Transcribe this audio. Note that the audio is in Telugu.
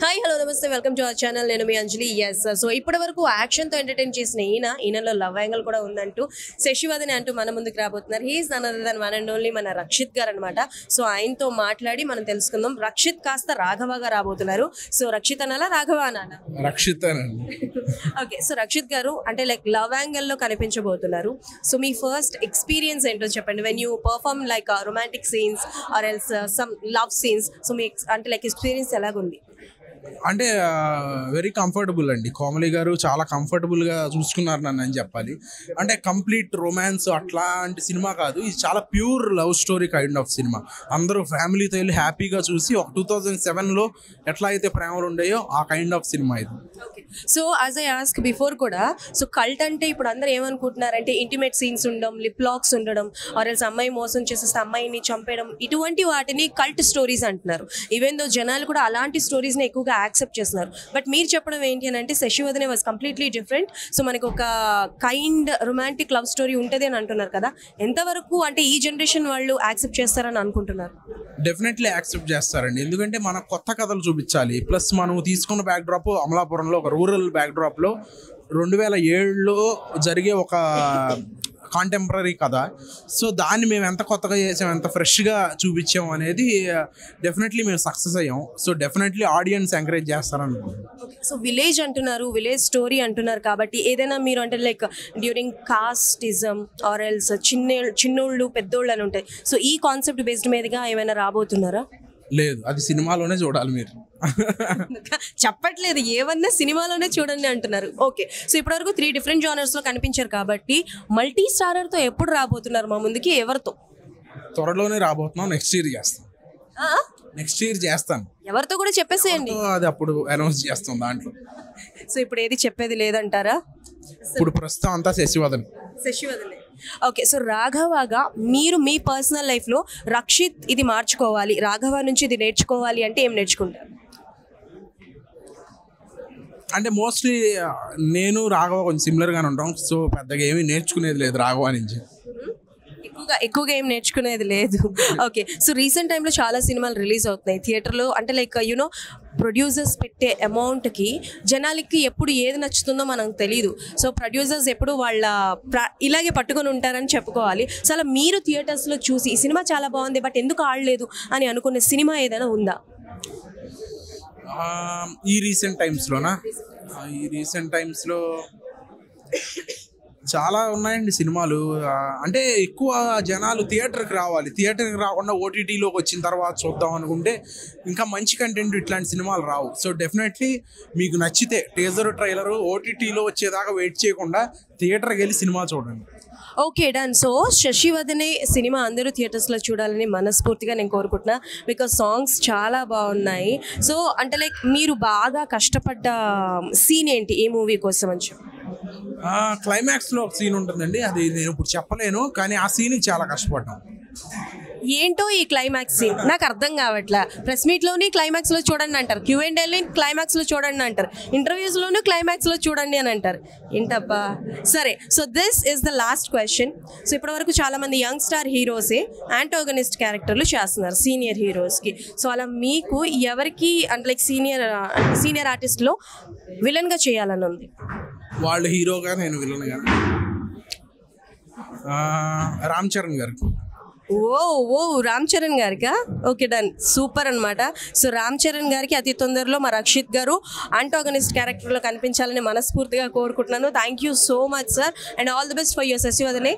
హాయ్ హలో నమస్తే వెల్కమ్ టు అవర్ ఛానల్. నేను మీ అంజలి. ఎస్, సో ఇప్పటి వరకు యాక్షన్తో ఎంటర్టైన్ చేసిన ఈయనలో లవ్ యాంగిల్ కూడా ఉందంటూ శశివదనే అంటూ మన ముందుకు రాబోతున్నారు. He's none other than one and only మన రక్షిత్ గారు అనమాట. సో ఆయనతో మాట్లాడి మనం తెలుసుకుందాం. రక్షిత్ కాస్త రాఘవగా రాబోతున్నారు. సో రక్షిత్ అనాలా రాఘవ అనాలా? రక్షిత్ అనండి. ఓకే, సో రక్షిత్ గారు అంటే లైక్ లవ్ యాంగిల్లో కనిపించబోతున్నారు. సో మీ ఫస్ట్ ఎక్స్పీరియన్స్ ఏంటో చెప్పండి. When you perform like romantic scenes or else some love scenes, so మీ అంటే లైక్ ఎక్స్పీరియన్స్ ఎలాగుంది? అంటే వెరీ కంఫర్టబుల్ అండి. కోమలి గారు చాలా కంఫర్టబుల్గా చూసుకున్నారు నన్ను అని చెప్పాలి. అంటే కంప్లీట్ రొమాన్స్ అట్లాంటి సినిమా కాదు, ఇది చాలా pure love story kind of cinema. అందరూ ఫ్యామిలీతో వెళ్ళి హ్యాపీగా చూసి ఒక 2007లో ఎట్లా అయితే ప్రేమలు ఉండేయో ఆ కైండ్ ఆఫ్ సినిమా ఇది. So as I ask before కూడా, సో కల్ట్ అంటే ఇప్పుడు అందరూ ఏమనుకుంటున్నారంటే ఇంటిమేట్ సీన్స్ ఉండడం, లిప్ లాక్స్ ఉండడం, ఆర్ ఎల్స్ అమ్మాయి మోసం చేసేస్తే అమ్మాయిని చంపేయడం, ఇటువంటి వాటిని కల్ట్ స్టోరీస్ అంటున్నారు. ఈవెన్ దో జనాలు కూడా అలాంటి స్టోరీస్ని ఎక్కువగా యాక్సెప్ట్ చేస్తున్నారు. బట్ మీరు చెప్పడం ఏంటి అని అంటే Sasivadane was completely different. So మనకు ఒక కైండ్ రొమాంటిక్ లవ్ స్టోరీ ఉంటుంది అని అంటున్నారు కదా, ఎంతవరకు అంటే ఈ జనరేషన్ వాళ్ళు యాక్సెప్ట్ చేస్తారని అనుకుంటున్నారు? డెఫినెట్లీ యాక్సెప్ట్ చేస్తారండి. ఎందుకంటే మన కొత్త కథలు చూపించాలి. ప్లస్ మనం తీసుకున్న బ్యాక్డ్రాప్ అమలాపురంలో ఒక రూరల్ బ్యాక్డ్రాప్లో 2007లో జరిగే ఒక కాంటెంపరీ కథ. సో దాన్ని మేము ఎంత కొత్తగా చేసాం, ఎంత ఫ్రెష్గా చూపించాం అనేది డెఫినెట్లీ మేము సక్సెస్ అయ్యాం. సో డెఫినెట్లీ ఆడియన్స్ ఎంకరేజ్ చేస్తారనుకుంటున్నాం. సో విలేజ్ అంటున్నారు, విలేజ్ స్టోరీ అంటున్నారు కాబట్టి ఏదైనా మీరు అంటే like during casteism or else చిన్నోళ్ళు పెద్దోళ్ళు అని ఉంటాయి. సో ఈ కాన్సెప్ట్ బేస్డ్ మీదుగా ఏమైనా రాబోతున్నారా? లేదు, అది సినిమాలోనే చూడాలి. మీరు చెప్పట్లేదు, ఏమన్నా సినిమాలోనే చూడండి అంటున్నారు. ఓకే, సో ఇప్పటివరకు 3 డిఫరెంట్ జానర్స్లో కనిపించారు కాబట్టి మల్టీ స్టారర్తో ఎప్పుడు రాబోతున్నారు మా ముందుకి, ఎవరితో? త్వరలోనే రాబోతున్నాం. నెక్స్ట్ ఇయర్ చేస్తాను. ఎవరితో కూడా చెప్పేసేయండి, అది అప్పుడు అనౌన్స్ చేస్తాం దాంట్లో. సో ఇప్పుడు ఏది చెప్పేది లేదంటారా? ఇప్పుడు ప్రస్తుతం అంతా శశివదనే. ఓకే, సో రాఘవగా మీరు మీ పర్సనల్ లైఫ్లో రక్షిత్ ఇది మార్చుకోవాలి, రాఘవ నుంచి ఇది నేర్చుకోవాలి అంటే ఏం నేర్చుకుంటారు? అంటే మోస్ట్లీ నేను రాఘవ కొంచెం సిమిలర్గానే ఉంటాం. సో పెద్దగా ఏమీ నేర్చుకునేది లేదు రాఘవ నుంచి. ఎక్కువగా ఏం నేర్చుకునేది లేదు. ఓకే, సో రీసెంట్ టైంలో చాలా సినిమాలు రిలీజ్ అవుతున్నాయి థియేటర్లో. అంటే లైక్ యూనో ప్రొడ్యూసర్స్ పెట్టే అమౌంట్కి జనాలకి ఎప్పుడు ఏది నచ్చుతుందో మనకు తెలియదు. సో ప్రొడ్యూసర్స్ ఎప్పుడు వాళ్ళ ఇలాగే పట్టుకొని ఉంటారని చెప్పుకోవాలి. సో అలా మీరు థియేటర్స్లో చూసి ఈ సినిమా చాలా బాగుంది బట్ ఎందుకు ఆడలేదు అని అనుకునే సినిమా ఏదైనా ఉందా? ఈ రీసెంట్ టైమ్స్లో చాలా ఉన్నాయండి సినిమాలు. అంటే ఎక్కువ జనాలు థియేటర్కి రాకుండా ఓటీటీలోకి వచ్చిన తర్వాత చూద్దాం అనుకుంటే ఇంకా మంచి కంటెంట్ ఇట్లాంటి సినిమాలు రావు. సో డెఫినెట్లీ మీకు నచ్చితే టీజర్ ట్రైలరు ఓటీటీలో వచ్చేదాకా వెయిట్ చేయకుండా థియేటర్కి వెళ్ళి సినిమా చూడండి. Okay, done. So Sasivadane cinema అందరూ థియేటర్స్లో చూడాలని మనస్ఫూర్తిగా నేను కోరుకుంటున్నా. బికాజ్ సాంగ్స్ చాలా బాగున్నాయి. సో అంటే లైక్ మీరు బాగా కష్టపడ్డ సీన్ ఏంటి ఈ మూవీ కోసం అని చెప్పి? క్లైమాక్స్లో ఒక సీన్ ఉంటుందండి, అది నేను ఇప్పుడు చెప్పలేను, కానీ ఆ సీన్కి చాలా కష్టపడ్డాం. ఏంటో ఈ క్లైమాక్స్ సీన్ నాకు అర్థం కావట్లా. ప్రెస్ మీట్లోని క్లైమాక్స్లో చూడండి అంటారు, Q&Aని క్లైమాక్స్లో చూడండి అంటారు, ఇంటర్వ్యూస్లోనూ క్లైమాక్స్లో చూడండి అని అంటారు. ఏంటబ్బా? సరే, so this is the last question. So ఇప్పటివరకు చాలామంది యంగ్ స్టార్ హీరోసే యాంటోగనిస్ట్ క్యారెక్టర్లు చేస్తున్నారు సీనియర్ హీరోస్కి. సో అలా మీకు ఎవరికి అంటే లైక్ సీనియర్ ఆర్టిస్ట్లో విలన్గా చేయాలని ఉంది? వాళ్ళు హీరోగా, నేను విలన్గా. రామ్ చరణ్ గారికి. ఓ రామ్ చరణ్ గారికా? ఓకే, డన్, సూపర్ అనమాట. సో రామ్ చరణ్ గారికి అతి తొందరలో మా రక్షిత్ గారు యాంటాగనిస్ట్ క్యారెక్టర్లో కనిపించాలని మనస్ఫూర్తిగా కోరుకుంటున్నాను. Thank you so much sir, and all the best for your Sasivadane.